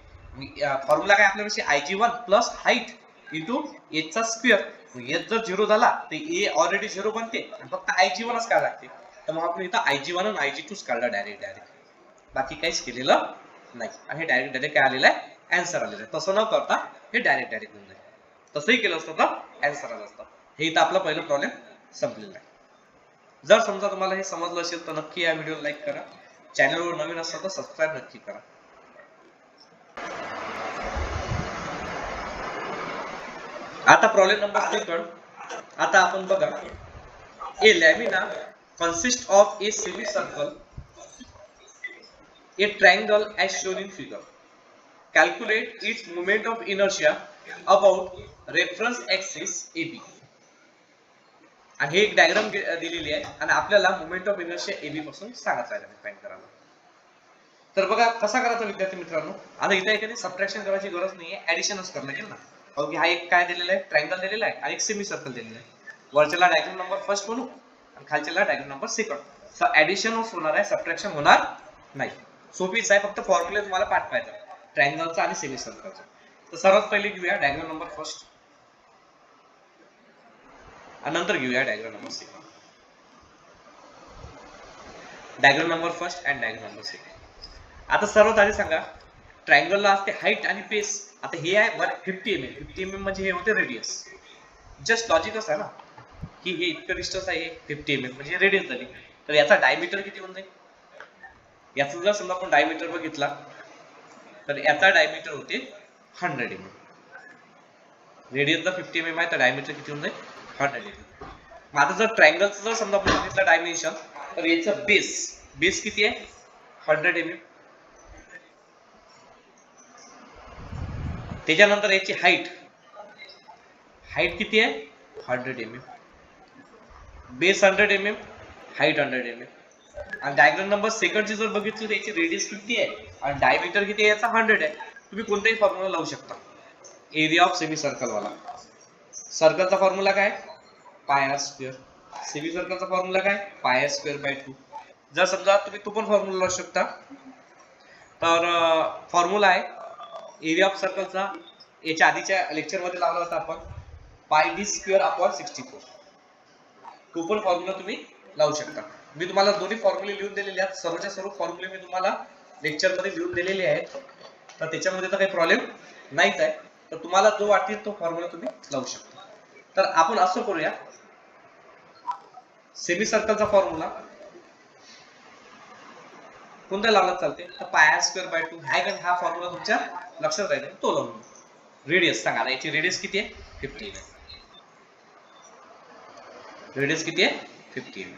फॉर्म्युला काय आपल्यापाशी IG1 plus height into h चा स्क्वेअर. h जर 0 झाला तर a ऑलरेडी 0 बनते आणि फक्त IG1च काय लागते. तर मग आपण इथं IG1 आणि IG2 काढला डायरेक्ट, बाकी काहीच केलेलं नाही. आणि हे डायरेक्ट काय आलेलं आहे आन्सर आलेलं आहे. तसं न करता हे डायरेक्ट होऊन जाईल. तसंही केलं असतं तर आन्सर आलं असतं. हे इथं आपला पहिला प्रॉब्लेम संपलेला आहे. जर समजा तुम्हाला हे समजलं असेल तर नक्की या व्हिडिओला लाईक करा, चॅनलवर नवीन असाल तर सबस्क्राईब नक्की करा. आता प्रॉब्लेम नंबर 2. आता आपण बघा, ए lamina consists of a semicircle, a triangle as shown in figure. Calculate its moment of inertia about reference axis AB. आणि हे एक डायग्राम दिलेली आहे आणि आपल्याला मोमेंट ऑफ इनर्शिया AB पासून सांगायचं आहे फाइंड करायला. तर बघा कसा करायचा विद्यार्थी मित्रांनो. आता इथे एखादी सबट्रॅक्शन करायची गरज नाहीये, ऍडिशनच करणं लागेल ना. ओके, हा एक काय दिलेला आहे ट्रायंगल दिलेला आहे आणि एक सेमी सर्कल दिलेला आहे. वरच्याला डायग्राम नंबर फर्स्ट बनवू आणि खालच्याला diagram number second. So addition होणार आहे, सबट्रॅक्शन होणार नाही. सोपीच आहे, फक्त फॉर्म्युला तुम्हाला पाठ पाहिजे ट्रायंगलचा आणि सेमी सर्कलचा. तर सर्वात पहिले घेऊया डायग्राम नंबर फर्स्ट आणि नंतर घेऊया diagram number second. Diagram number first and diagram number second. आता सर्वात आधी सांगा, ट्रायंगलला असते हाईट आणि बेस. आता हे आहे 50 mm म्हणजे हे होते रेडियस. जस्ट लॉजिकच आहे ना की हे इतकं डिस्टन्स आहे 50 mm म्हणजे रेडियस झाली. तर याचा डायमीटर किती होऊन जाईल, याचा जर समजा आपण डायमीटर बघितला तर याचा डायमीटर होते 100 mm. रेडियस जर 50 mm आहे तर डायमीटर किती होऊन जाईल 100 mm. मग आता जर ट्रायंगलचं जर समजा आपण बघितलं डायमेन्शन तर याचं बेस किती आहे 100 mm. त्याच्यानंतर याची हाईट किती आहे 100 mm. Base 100 mm, height 100 mm. आणि डायग्राम नंबर सेकंडची जर बघितली तर याची रेडियस किती आहे आणि डायमीटर किती आहे याचा 100 आहे. तुम्ही कोणताही फॉर्म्युला लावू शकता. एरिया ऑफ सेमी सर्कल वाला, सर्कलचा फॉर्म्युला काय पाय आर स्क्वेअर, सेमी सर्कलचा फॉर्म्युला काय पाय आर स्क्वेअर बाय 2. जर समजा तुम्ही तो पण फॉर्म्युला लावू शकता. तर फॉर्म्युला आहे एरिया ऑफ सर्कलचा, याच्या आधीच्या लेक्चर मध्ये लावला होता आपण, पाय डी स्क्वेअर अपॉन 64. तो पण फॉर्म्युला तुम्ही लावू शकता. मी तुम्हाला दोन्ही फॉर्म्युले लिहून दिलेले आहेत, सर्वच्या सर्व फॉर्म्युले मी तुम्हाला लेक्चर मध्ये लिहून दिलेले आहेत. तर त्याच्यामध्ये तर काही प्रॉब्लेम नाहीच आहे. तर तुम्हाला जो वाटेल तो फॉर्म्युला तुम्ही लावू शकता. तर आपण असं करूया, सेमी सर्कलचा फॉर्म्युला कोणता लावला चालते तर पाय आर स्क्वेअर बाय 2 आहे का. हा फॉर्म्युला तुमच्या लक्षात राहील तो लावून. रेडियस सांगा, याची रेडियस किती आहे 50 आहे. रेडियस किती आहे 50 mm.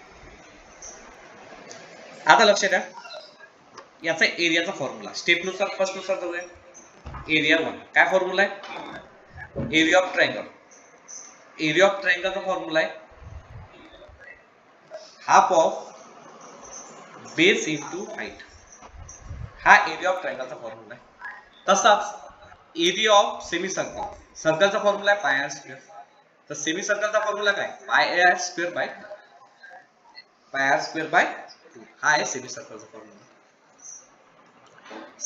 आता लक्ष द्या याचा एरियाचा फॉर्म्युला स्टेप नुसार फर्स्ट नुसार जाऊया. एरिया 1 काय फॉर्म्युला आहे area of triangle. Area of ट्रायंगलचा फॉर्म्युला आहे half of base into height. हा एरिया ऑफ ट्रायंगलचा फॉर्म्युला आहे. तसाच एरिया ऑफ सेमी सर्कल सर्कलचा फॉर्म्युला आहे पाय आर स्क्वेअर. तर सेमी सर्कलचा फॉर्म्युला काय पाय आर स्क्वेअर बाय 2 हा आहे सेमी सर्कलचा फॉर्म्युला.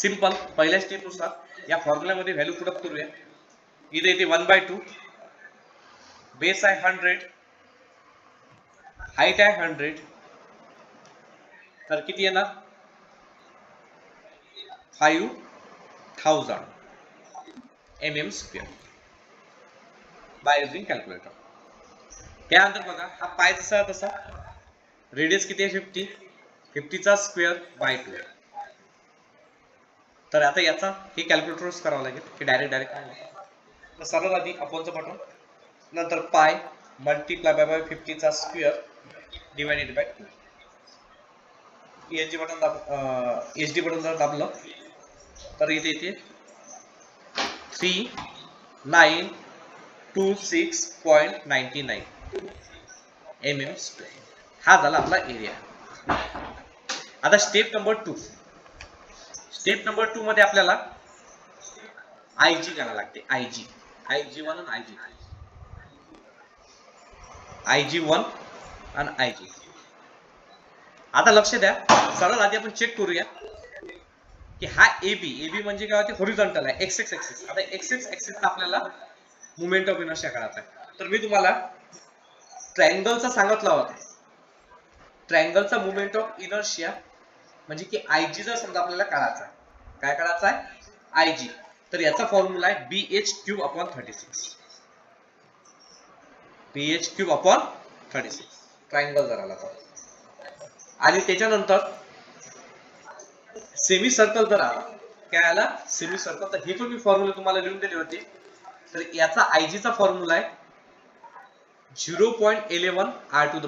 सिंपल पहिल्या स्टेप नुसार या फॉर्म्युल्यामध्ये व्हॅल्यू पुट अप करूया. इथे येते 1/2 बेस आहे 100 हाईट आहे 100 तर किती येणार 5000 mm square by using calculator. त्यानंतर बघा हा पाय जसा तसा रेडियस किती आहे 50 चा स्क्वेअर बाय 2. तर आता याचा हे कॅल्क्युलेटरच करावं लागेल की डायरेक्ट नाही. तर सर्वात आधी अपॉनचं बटन नंतर पाय मल्टिप्लाय बाय 50 चा square divided by 2. HD button जर दाबलं तर इथे येते 3926.99 mm स्क्वेअर. हा झाला आपला एरिया. आता स्टेप नंबर 2 मध्ये आपल्याला IG करायला लागते. IG1 आणि IG. आता लक्ष द्या सर्वात आधी आपण चेक करूया की हा AB म्हणजे काय होते हॉरिझॉन्टल आहे एक्स एक्सिस. आता एक्स एक्सिस आपल्याला मोमेंट ऑफ इनर्शिया काढायचा आहे. तर मी तुम्हाला ट्रायंगलचा सांगितला होता. ट्रायंगलचा मोमेंट ऑफ इनर्शिया म्हणजे की IG जर समजा आपल्याला काढायचा आहे काय काढायचा आहे IG तर याचा फॉर्म्युला आहे BH3/36. BH3/36 ट्रायंगल जर आला तर. आणि त्याच्यानंतर सेमी सर्कल जर आला काय आला सेमी सर्कल तर हे पण मी फॉर्म्युला तुम्हाला लिहून दिले होते. तर याचा IG चा फॉर्म्युला आहे 0.11 r⁴.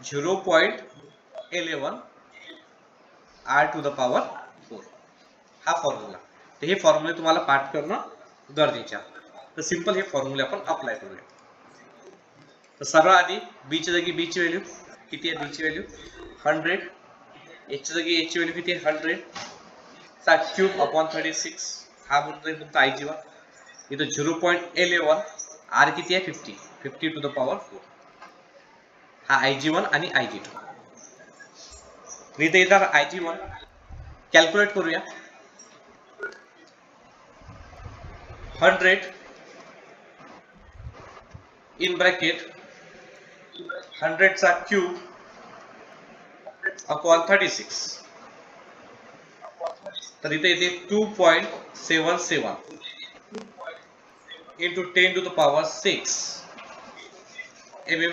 0.11 r⁴ हा फॉर्म्युला. तर हे फॉर्म्युले तुम्हाला पाठ करणं गरजेचे आहे. तर सिंपल हे फॉर्म्युले आपण अप्लाय करूया. तर सर्वात आधी बी च्या जागी बी ची व्हॅल्यू किती आहे बी ची व्हॅल्यू 100 एच च्या जागी एच ची व्हॅल्यू किती आहे 100 चा क्यूब अपॉन 36 हा बनतोय फक्त IG1. इथं 0.11 r किती आहे 50 हा IG1 आणि IG2. इथे येणार IG1 कॅल्क्युलेट करूया 100 इन ब्रॅकेट 100 चा क्यूब अपॉन 36 तर इथे येते 2.77 into 10⁶ mm⁴.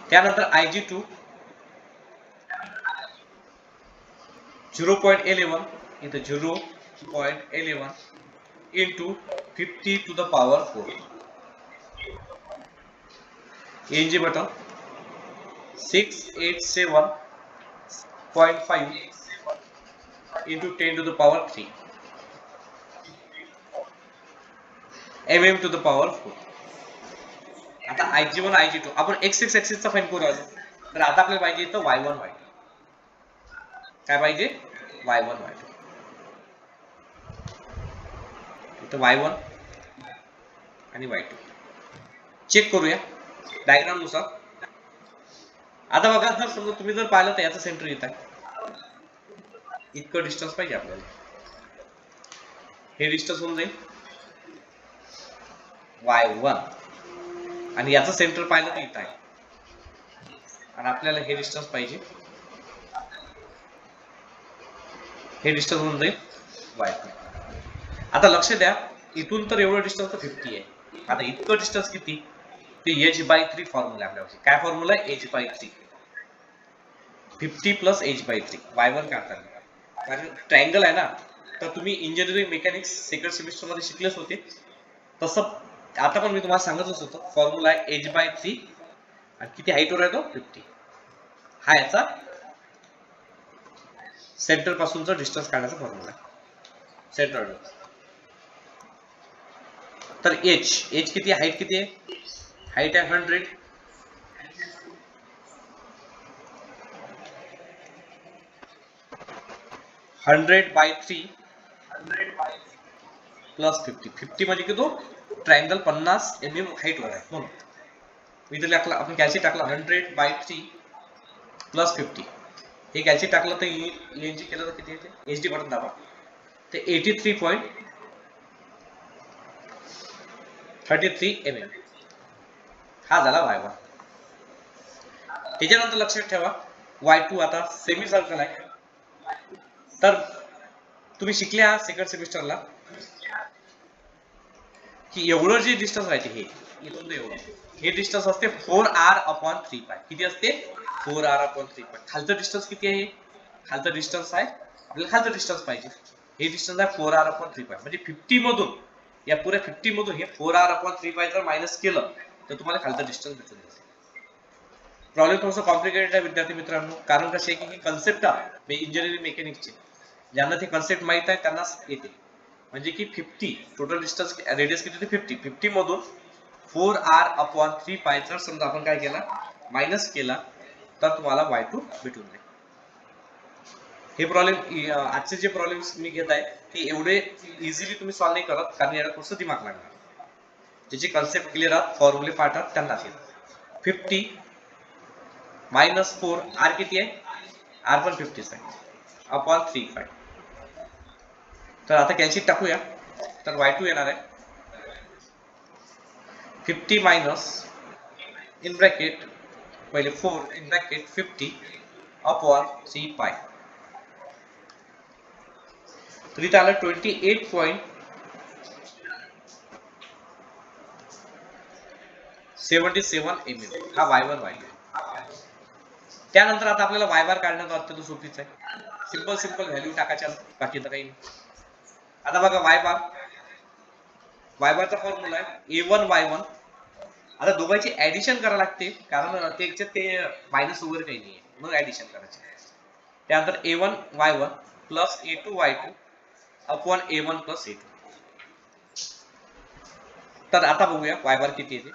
त्यानंतर IG2 0.11 इथे 0.11 into 50⁴. NG button 687.5 into 10⁻³ mm⁴. आता IG1 IG2 आपण x एक्सिस चा फाइंड करूया. तर आता आपल्याला पाहिजे इथं y1 y2 काय पाहिजे y1 y2 इथं y1 आणि y2 चेक करूया डायग्राम नुसार. आता बघा जर समजा तुम्ही जर पाहिलं तर याचं सेंटर येत आहे इतकं डिस्टन्स पाहिजे आपल्याला. हे डिस्टन्स होऊन जाईल y1 आणि याचं सेंटर पाहिलं तर इथं आहे आणि आपल्याला हे डिस्टन्स पाहिजे. हे डिस्टन्स होऊन जाईल y2. आता लक्ष द्या इथून तर एवढं डिस्टन्स तर 50 आहे. आता इतकं डिस्टन्स किती ते h/3 फॉर्म्युला आपल्याला काय फॉर्म्युला आहे h/3 50 + h/3 y1 काढताना कारण ट्रायंगल आहे ना तर तुम्ही इंजिनिअरिंग मेकॅनिक्स सेकंड सेमिस्टर मध्ये शिकलेच होते, तसं आता पण मी तुम्हाला सांगतच होतो. फॉर्म्युला आहे h/3 आणि किती हाईटवर आहे तो 50. हा याचा सेंटर पासूनचा डिस्टन्स काढण्याचा फॉर्म्युला आहे सेंटर. तर h किती, हाईट किती आहे, हाईट आहे 100, 100/3 प्लस 50 म्हणजे किती, ट्रायंगल 50 mm हाईट वर आहे म्हणून मी इथे टाकला, आपण कॅल्सी टाकला 100/3 प्लस 50. हे कॅल्सी टाकलं तर ENG केलं तर किती येते, HD बटन दाबा, ते 83.33 mm. हा झाला y1. त्याच्यानंतर लक्षात ठेवा y2 आता सेमी सर्कल आहे. तर तुम्ही शिकले आहात सेकंड सेमिस्टरला की एवढं जे डिस्टन्स राहते हे इथून ते एवढं, हे डिस्टन्स असते 4r/3π. किती असते, 4r/3π. खालचं डिस्टन्स किती आहे, खालचं डिस्टन्स आहे, आपल्याला खालचं डिस्टन्स पाहिजे, हे डिस्टन्स आहे 4r/3π. म्हणजे 50 मधून, या पुऱ्या 50 मधून हे 4r/3π जर मायनस केलं तर तुम्हाला खालचं डिस्टन्स भेटून जाईल. प्रॉब्लेम थोडासा कॉम्प्लिकेटेड आहे विद्यार्थी मित्रांनो, कारण कसे आहे की ही कन्सेप्ट आहे इंजिनिअरिंग मेकॅनिक्सची, ज्यांना ते कन्सेप्ट माहित आहे त्यांनाच येते. म्हणजे की 50 टोटल डिस्टन्स, रेडियस किती होते 50, 50 मधून 4r/3π जर समजा आपण काय केला, मायनस केला, तर तुम्हाला y2 भेटून जाईल. हे प्रॉब्लेम, आजचे जे प्रॉब्लेम्स मी घेत आहे ते एवढे इझिली तुम्ही सॉल्व्ह नाही करत, कारण याला थोडंसं दिमाग लागणार. ज्याचे कन्सेप्ट क्लिअर आहात, फॉर्म्युले पाठ आहात त्यांनाच येतात. 50 मायनस 4, r किती आहे, r पण 50 आहे, अपॉन 3π. तर आता कॅल्शियम टाकूया, तर y2 येणार आहे 50 मायनस इन ब्रॅकेट पहिले 4 इन ब्रॅकेट 50 अपॉन 3π. तर इथे आलं 28.77 mm. हा y1 y2. त्यानंतर आता आपल्याला y बार काढण्याचा अत्यंत सोपीच आहे, सिंपल व्हॅल्यू टाकायच्या, बाकी तर काही नाही. आता बघा y बारचा फॉर्म्युला आहे a1 y1. आता दोघांची ऍडिशन करायला लागते, कारण ते मायनस वगैरे काही नाही आहे, म्हणून ऍडिशन करायचे. त्यानंतर a1 y1 plus a2 y2 upon a1 plus a2. तर आता बघूया y बार किती येते,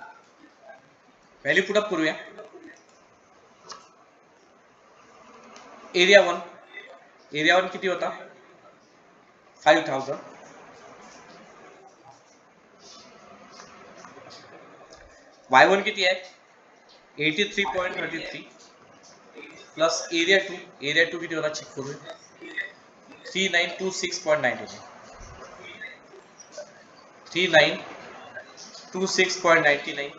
व्हॅल्यू पुट अप करूया. एरिया 1 किती होता, 5000. y1 किती आहे, 83.33 प्लस एरिया 2 किती होता चेक करूया, 3926.99. 3926.99.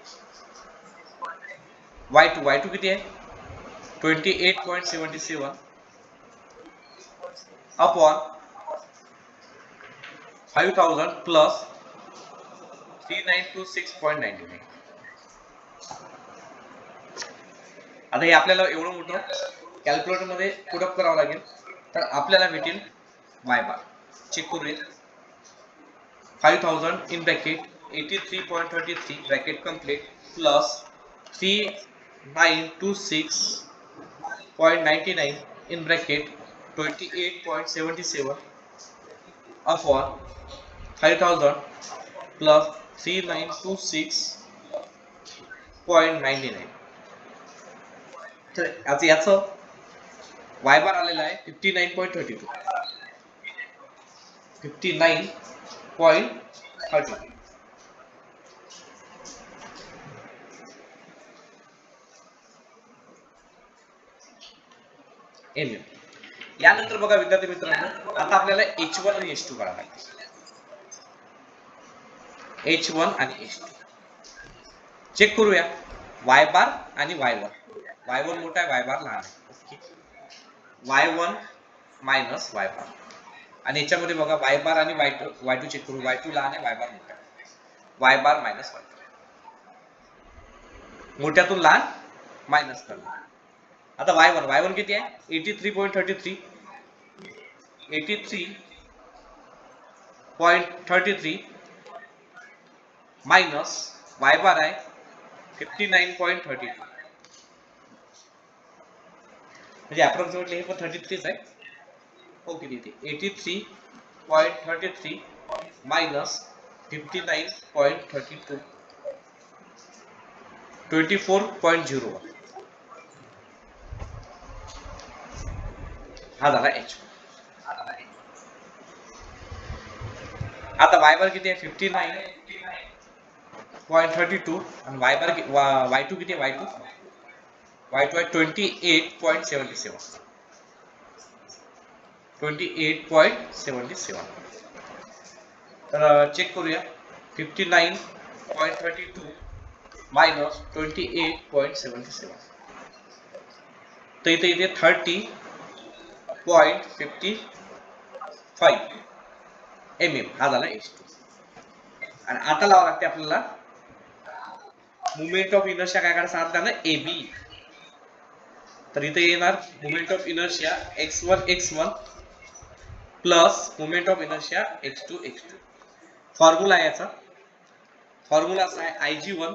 y2 किती आहे, 28.77 अपॉन 5000 प्लस 3926.99. आता हे आपल्याला एवढं मोठं कॅल्क्युलेटर मध्ये पुट अप करावं लागेल, तर आपल्याला भेटेल y बार. चेक करूया. 5000 in bracket 83.33 bracket complete plus 3926.99 in bracket 28.77 upon 5000 plus 3926.99. तर आता याचं y बार आलेला आहे 59.32. 59.32 mm. यानंतर बघा विद्यार्थी मित्रांनो, आता आपल्याला h1 आणि h2 काढायला लागेल. h1 आणि h2 चेक करूया. y बार आणि y1. y1 मोठा आहे, y बार लहान आहे. ओके, y1 मायनस y बार. आणि याच्यामध्ये बघा y बार आणि y2 चेक करू. y2 लहान आहे, y बार मोठा आहे. y बार मायनस y2. मोठ्यातून लहान मायनस करणार. आता y1 किती आहे, 83.33. 83 59.33 माइनस y बार आहे 59.32 म्हणजे अप्रॉक्सिमेटली हे पण 33 आहे हो किती येते 83.33 माइनस 59.32 24.01 हा झाला h आता y बार किती आहे 59.32 आणि y बार y2 किती आहे y2 आहे 28.77 28.77 तर चेक करूया 59.32 माइनस 28.77 तर इथे इथे 30.55 mm हा झाला h2 आणि आता लावा लागते आपल्याला मोमेंट ऑफ इनर्शिया काय करायचं आपल्याला ab तर इथे येणार moment of inertia x1 plus moment of inertia x2 formula आहे याचा फॉर्म्युला असा आहे ig1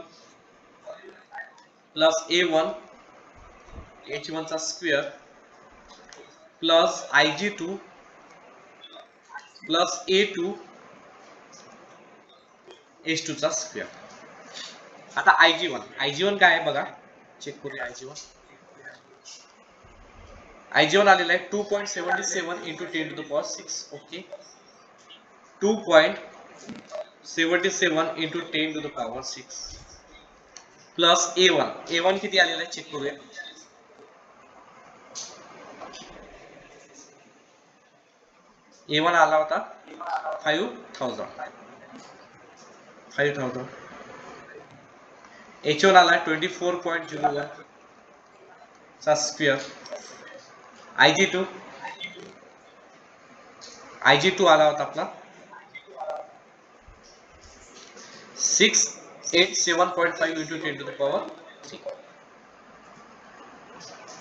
प्लस a1 h1 चा square plus ig2 plus a2 h2 चा स्क्वेअर आता ig1 काय आहे बघा चेक करूया ig1 आलेला आहे 2.77 into 10 to the power 6 okay 2.77 into 10 to the power 6 plus a1 किती आलेला आहे चेक करूया a1 आला होता 5000 h1 आला 24.01 चा स्क्वेअर IG2 आला होता आपला 687.5 into 10 to the power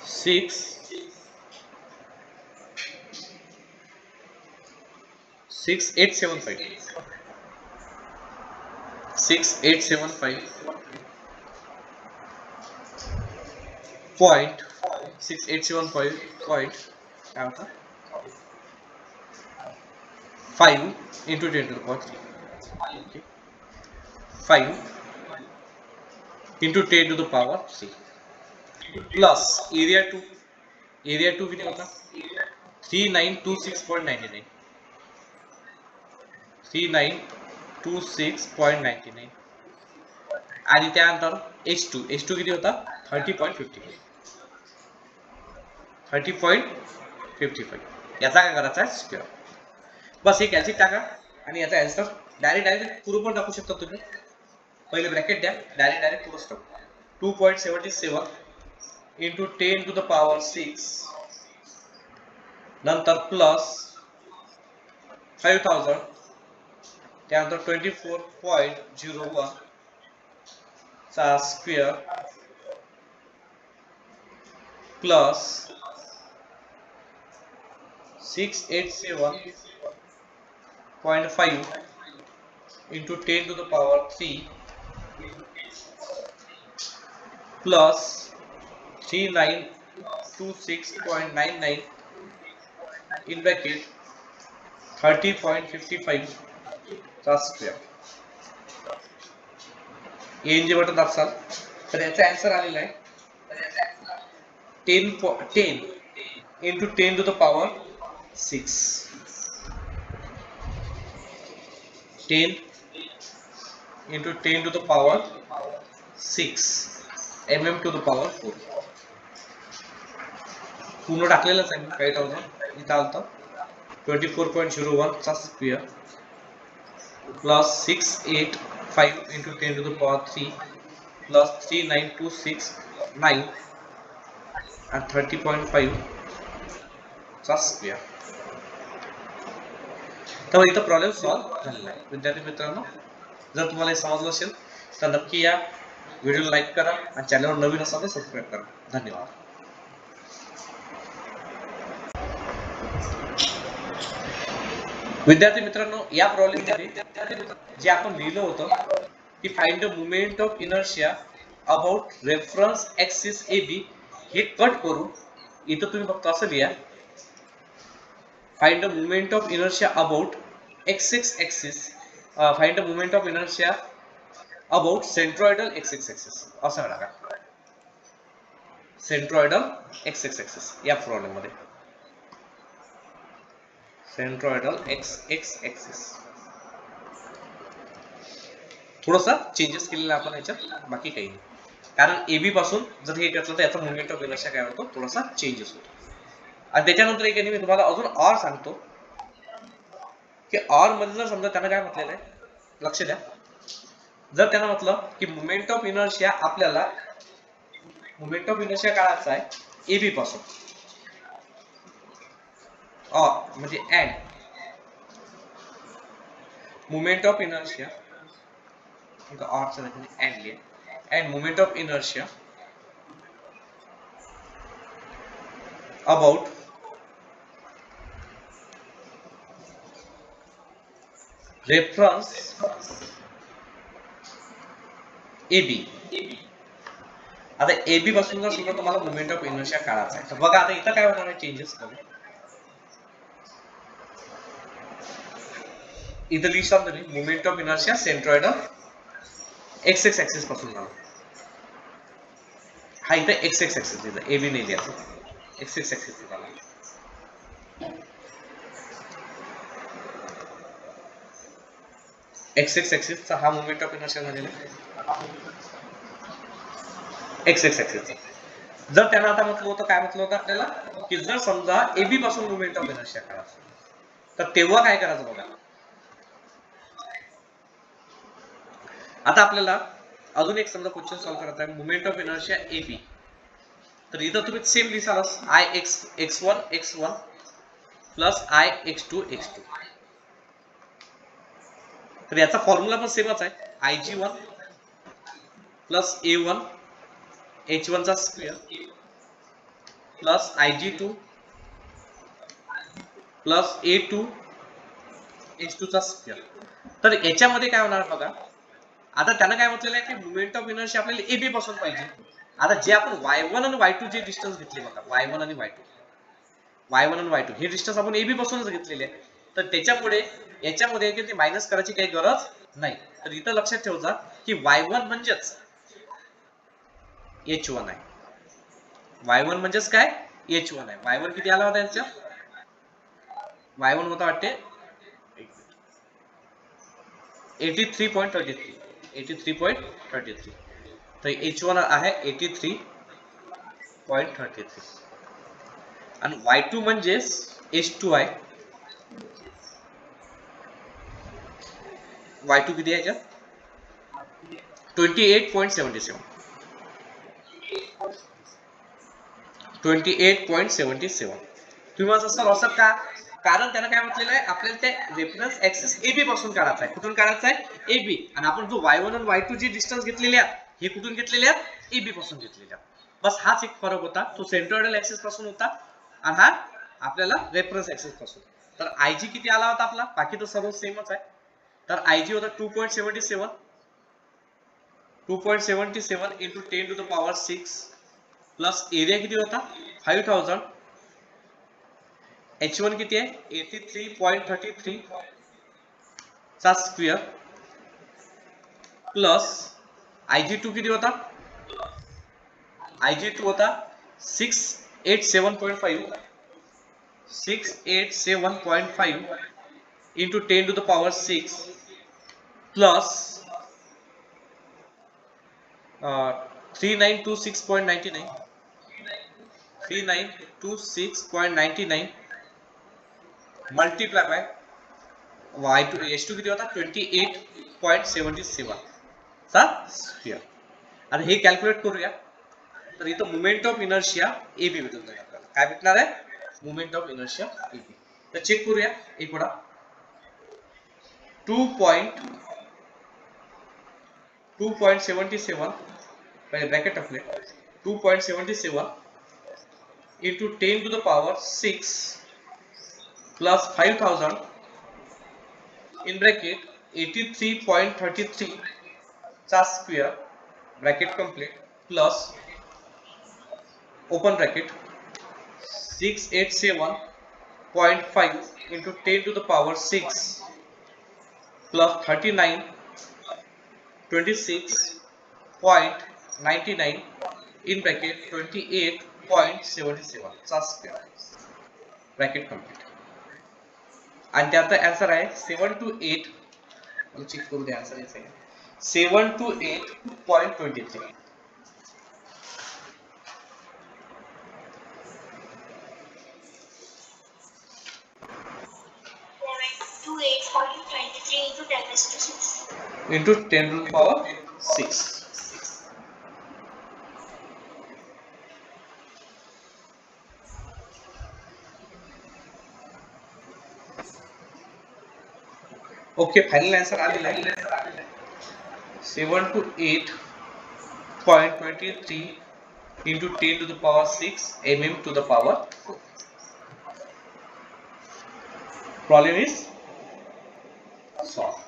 3 6875 point 6875 point क्या होता 5 into 10 to the power 3 okay 5 into 10 to the power 3 plus area 2 किती होता 3926.99 3926.99 आणि त्यानंतर h2 किती होता 30.55 याचा काय करायचा आहे स्क्वेअर बस हे कॅल्सी टाका आणि याचा आन्सर डायरेक्ट पूर्ण पण टाकू शकता तुम्ही पहिले ब्रॅकेट द्या डायरेक्ट पूर्ण टाकू 2.77 into 10 to the power 6 नंतर प्लस 5000 त्यानंतर 24.01 चा square plus 687.5 into 10 to the power 3 plus 3926.99 in bracket 30.55 चा स्क्वेअर एन जे बटन दाबसाल तर याचा आन्सर आलेला आहे 10 into 10 to the power 6 10 into 10 to the power 6 mm to the power 4 पूर्ण टाकलेलंच आहे काय होतं इथं आलं 24.01 चा square plus 685 into 10 to the power 3 plus 39269 and 30.5 चा स्क्वेअर तर इथं प्रॉब्लेम सॉल्व्ह झालेला आहे विद्यार्थी मित्रांनो जर तुम्हाला हे समजलं असेल तर नक्की या व्हिडिओला लाईक करा आणि चॅनलवर नवीन असाल तर सबस्क्राईब करा धन्यवाद विद्यार्थी मित्रांनो, या प्रॉब्लेम मध्ये जे आपण लिहिलं होतं की find the moment of inertia about reference axis AB, हे कट करून इथं तुम्ही फक्त असं लिहा, find the moment of inertia about XX axis, find the moment of inertia about centroidal XX axis असं टाका. सेंट्रॉइडल XX ऍक्सिस या प्रॉब्लेम मध्ये सेंट्रॉइडल XX ऍक्सिस थोडासा चेंजेस केलेला आपण याच्यात, बाकी काही नाही. कारण AB पासून जर हे घेतलं तर याचा मोमेंट ऑफ इनर्शिया काय होतो, थोडासा चेंजेस होतो. आणि त्याच्यानंतर एक मी तुम्हाला अजून ऑर सांगतो की ऑर मध्ये जर समजा त्यांना काय म्हटलेलं आहे, लक्ष द्या. जर त्यांना म्हटलं की मोमेंट ऑफ इनर्शिया आपल्याला मोमेंट ऑफ इनर्शिया काढायचा आहे AB पासून, ऑर म्हणजे अँड मोमेंट ऑफ इनर्शिया ऑरच्या ठिकाणी अँड लिहा, and moment of inertia about reference AB. आता AB पासून जर सुद्धा तुम्हाला मोमेंट ऑफ इनर्शिया काढायचा आहे तर बघा आता इथं काय होणार आहे चेंजेस करू. इथं list of the moment of inertia centroidal XX axis पासून जाणार. हा इथं XX ऍक्सिस, इथं AB नाही लिहायचं, XX ऍक्सिस झाला. XX ऍक्सिस चा हा मोमेंट ऑफ इनर्शिया झालेला आहे XX ऍक्सिस. जर त्यांना आता म्हटलं होतं, काय म्हटलं होतं आपल्याला की जर समजा AB पासून मोमेंट ऑफ इनर्शिया काढायचं तर तेव्हा काय करायचं बघा. आता आपल्याला अजून एक समजा क्वेश्चन सॉल्व करायचा आहे, मोमेंट ऑफ इनर्शिया AB. तर इथं तुम्ही same लिहिसाल IX1 x1 plus IX2 x2. तर याचा फॉर्म्युला पण सेमच आहे, IG1 प्लस A1 H1 चा square plus IG2 plus A2 H2 चा स्क्वेअर. तर याच्यामध्ये काय होणार बघा. आता त्यांना काय म्हटलेलं आहे की मोमेंट ऑफ इनर्शिया आपल्याला AB पासून पाहिजे. आता जे आपण Y1 आणि Y2 जे डिस्टन्स घेतले बघा, Y1 आणि Y2 हे डिस्टन्स आपण AB पासूनच घेतलेले आहे. तर त्याच्यामुळे याच्यामध्ये की ते मायनस करायची काही गरज नाही. तर इथं लक्षात ठेवजा की Y1 म्हणजेच H1 आहे. Y1 म्हणजेच काय, H1 आहे. Y1 किती आला होता यांच्या, Y1 होता वाटते 83.33. तर H1 आहे 83.33 आणि Y2 म्हणजेच H2 आहे. Y2 किती आहे याच्यात 28.77. 28.77. तुम्ही माझं सर असं का, कारण त्यानं काय म्हटलेलं आहे आपल्याला ते रेफरन्स ऍक्सिस AB पासून काढायचा आहे. कुठून काढायचा आहे, AB. आणि आपण जो Y1 आणि Y2 जे डिस्टन्स घेतलेले आहेत हे कुठून घेतलेले आहेत, AB पासून घेतलेले आहेत. बस हाच एक फरक होता, तो सेंट्रॉइडल ऍक्सिस पासून होता आणि हा आपल्याला रेफरन्स ऍक्सिस पासून. तर IG किती आला होता आपला, बाकी तर सर्व सेमच आहे. तर IG होता 2.77 into 10 to the power 6 plus area किती होता 5000. H1 किती आहे 83.33 चा स्क्वेअर प्लस IG2 किती होता, IG2 होता 687.5 into 10 to the power 6 plus 3926.99 multiply by Y2 H2 किती होता 28.77 चा स्क्वेअर. आणि हे कॅल्क्युलेट करूया. तर इथं मोमेंट ऑफ इनर्शिया AB भेटून जाईल आपल्याला. काय भेटणार आहे, मोमेंट ऑफ इनर्शिया AB. तर चेक करूया एक वेळा. 2.77 पहिले ब्रॅकेट टाकले 2.77 into 10 to the power 6 plus 5000 in bracket 83.33 चा square bracket complete plus open bracket 687.5 into 10 to the power 6 plus 39.26.99 in bracket 28.77 चा square bracket complete. आणि त्याचा आन्सर आहे 7 to 8. मला चेक करू दे आन्सर याचा 7 to 8.23. into 10 to the power 6. Okay, final answer आलेला आहे 7 to 8.23 into 10 to the power 6 mm to the power 4. Problem is solved.